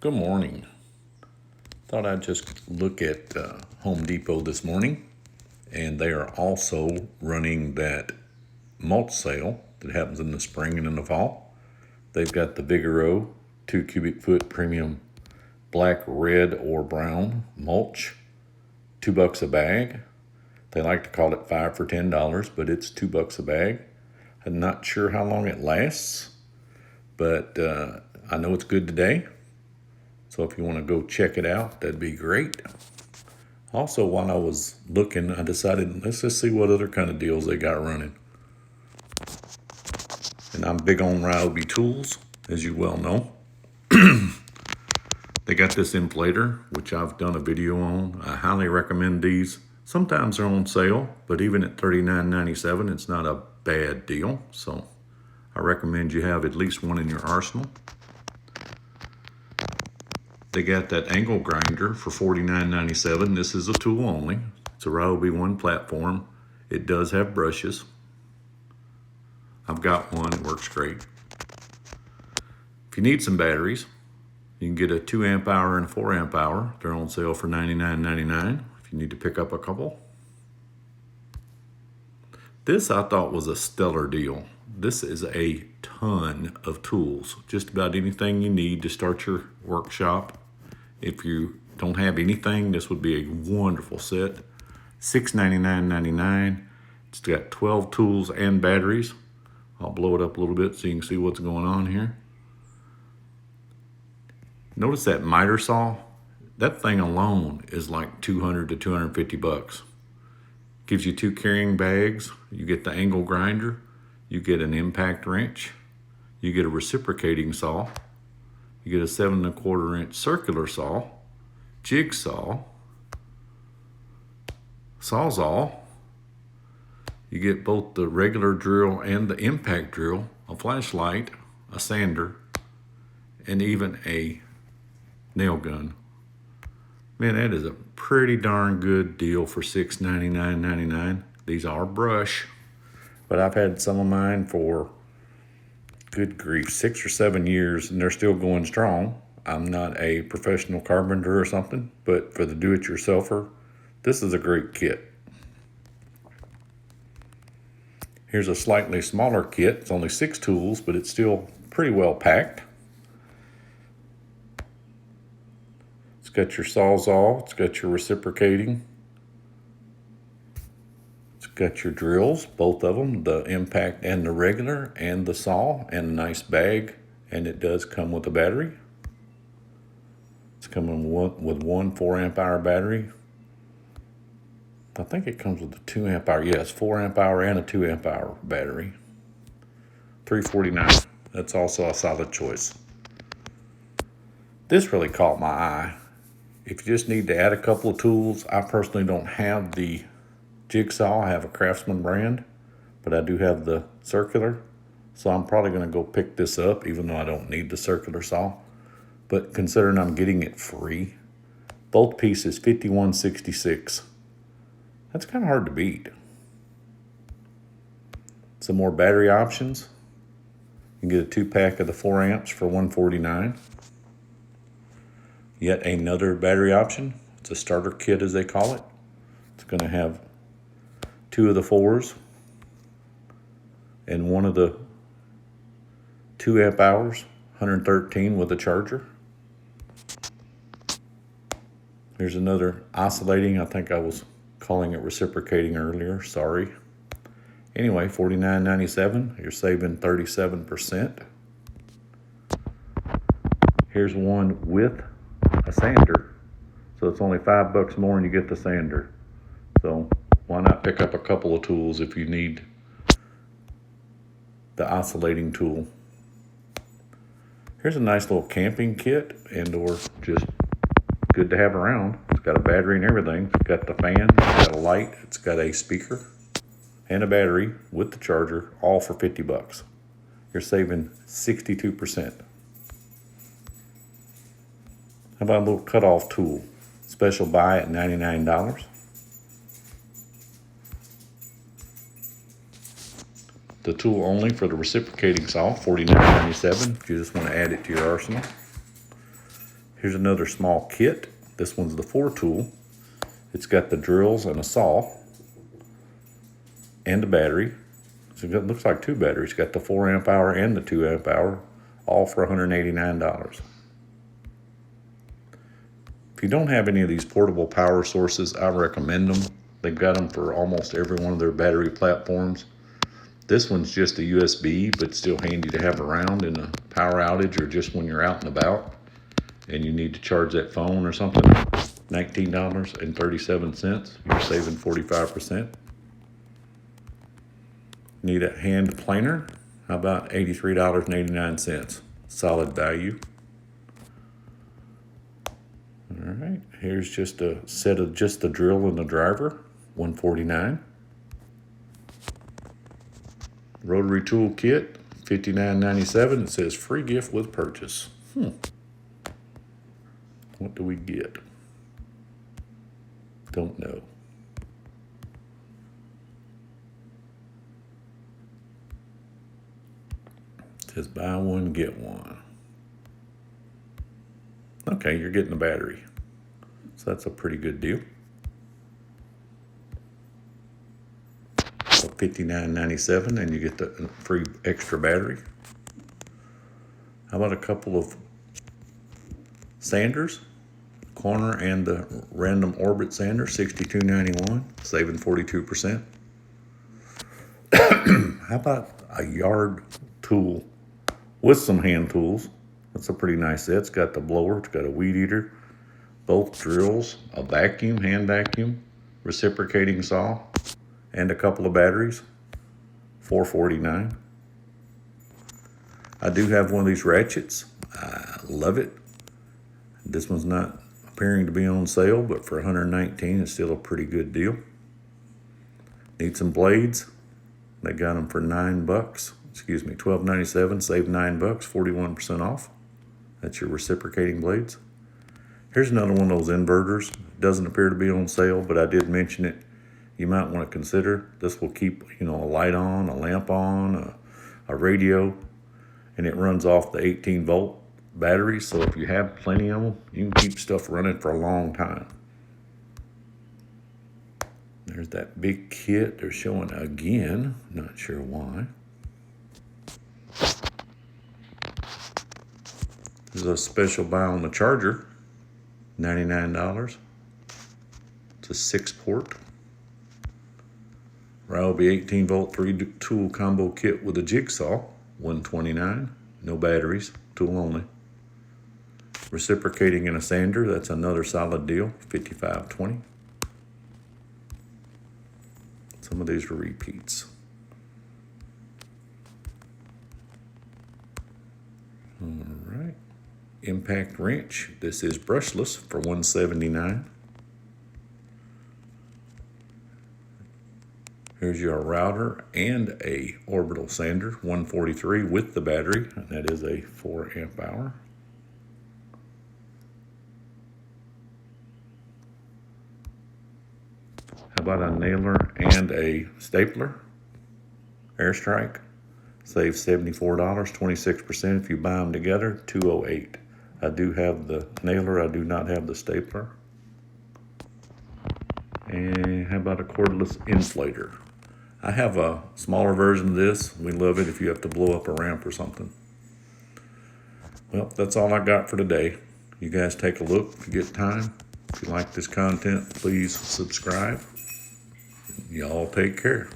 Good morning. Thought I'd just look at Home Depot this morning, and they are also running that mulch sale that happens in the spring and in the fall. They've got the Vigoro 2 cubic foot premium black, red, or brown mulch, $2 a bag. They like to call it 5 for $10, but it's $2 a bag. I'm not sure how long it lasts, but I know it's good today. So if you want to go check it out, that'd be great. Also, while I was looking, I decided let's just see what other kind of deals they got running. And I'm big on Ryobi tools, as you well know. They got this inflator, which I've done a video on. I highly recommend these. Sometimes they're on sale, but even at $39.97, it's not a bad deal. So I recommend you have at least one in your arsenal. They got that angle grinder for $49.97. This is a tool only. It's a Ryobi 1 platform. It does have brushes. I've got one, it works great. If you need some batteries, you can get a 2 amp hour and a 4 amp hour. They're on sale for $99.99 if you need to pick up a couple. This I thought was a stellar deal. This is a ton of tools. Just about anything you need to start your workshop. If you don't have anything, this would be a wonderful set. $699.99. It's got 12 tools and batteries. I'll blow it up a little bit so you can see what's going on here. Notice that miter saw. That thing alone is like $200 to $250. Gives you 2 carrying bags. You get the angle grinder. You get an impact wrench. You get a reciprocating saw. You get a 7 1/4 inch circular saw, jigsaw, sawzall. You get both the regular drill and the impact drill, a flashlight, a sander, and even a nail gun. Man, that is a pretty darn good deal for $699.99. These are brush, but I've had some of mine for, good grief, 6 or 7 years, and they're still going strong. I'm not a professional carpenter or something, but for the do-it-yourselfer, this is a great kit. Here's a slightly smaller kit. It's only 6 tools, but it's still pretty well packed. It's got your sawzall, it's got your reciprocating, it's got your drills, both of them, the impact and the regular, and the saw, and a nice bag, and it does come with a battery. It's coming with one 4 amp hour battery. I think it comes with a 2 amp hour. Yes, 4 amp hour and a 2 amp hour battery. $349. That's also a solid choice. This really caught my eye. If you just need to add a couple of tools, I personally don't have the jigsaw. I have a Craftsman brand, but I do have the circular. So I'm probably going to go pick this up, even though I don't need the circular saw. But considering I'm getting it free, both pieces $51.66. That's kind of hard to beat. Some more battery options. You can get a 2-pack of the 4 amps for $149. Yet another battery option. It's a starter kit, as they call it. It's going to have 2 of the 4s and 1 of the 2 amp hours, 113 with a charger. Here's another oscillating. I think I was calling it reciprocating earlier. Sorry. Anyway, $49.97. You're saving 37%. Here's one with a sander. So it's only $5 more and you get the sander. So why not pick up a couple of tools if you need the oscillating tool. Here's a nice little camping kit and or just good to have around. It's got a battery and everything. It's got the fan, it's got a light, it's got a speaker and a battery with the charger, all for $50. You're saving 62%. How about a little cutoff tool? Special buy at $99. The tool only for the reciprocating saw, $49.97, if you just want to add it to your arsenal. Here's another small kit. This one's the 4-tool. It's got the drills and a saw and a battery. So it looks like 2 batteries. It's got the 4 amp hour and the 2 amp hour, all for $189. If you don't have any of these portable power sources, I recommend them. They've got them for almost every one of their battery platforms. This one's just a USB, but still handy to have around in a power outage or just when you're out and about and you need to charge that phone or something. $19.37. You're saving 45%. Need a hand planer? How about $83.89? Solid value. All right, here's just a set of just the drill and the driver, $149. Rotary tool kit, $59.97. It says free gift with purchase. What do we get? Don't know. It says buy one, get one. Okay, you're getting a battery. So that's a pretty good deal. So $59.97 and you get the free extra battery. How about a couple of sanders? Corner and the random orbit sander, $62.91, saving 42%. How about a yard tool with some hand tools? That's a pretty nice set. It's got the blower, it's got a weed eater, both drills, a vacuum, hand vacuum, reciprocating saw, and a couple of batteries, $449. I do have one of these ratchets. I love it. This one's not appearing to be on sale, but for $119, it's still a pretty good deal. Need some blades. They got them for $9. Excuse me, $12.97. Save $9, 41% off. That's your reciprocating blades. Here's another one of those inverters. Doesn't appear to be on sale, but I did mention it. You might want to consider. This will keep, a light on, a lamp on, a radio, and it runs off the 18-volt battery. So if you have plenty of them, you can keep stuff running for a long time. There's that big kit they're showing again. Not sure why. There's a special buy on the charger, $99. It's a 6-port. Ryobi 18-volt 3-tool combo kit with a jigsaw, $129. No batteries, tool only. Reciprocating in a sander, that's another solid deal, $55.20. Some of these are repeats. All right. Impact wrench. This is brushless for $179. Here's your router and a orbital sander, $143 with the battery, and that is a 4 amp hour. How about a nailer and a stapler? Airstrike. Save $74, 26%. If you buy them together, $208. I do have the nailer, I do not have the stapler. And how about a cordless inflator? I have a smaller version of this. We love it if you have to blow up a ramp or something. Well, that's all I got for today. You guys take a look if you get time. If you like this content, please subscribe. Y'all take care.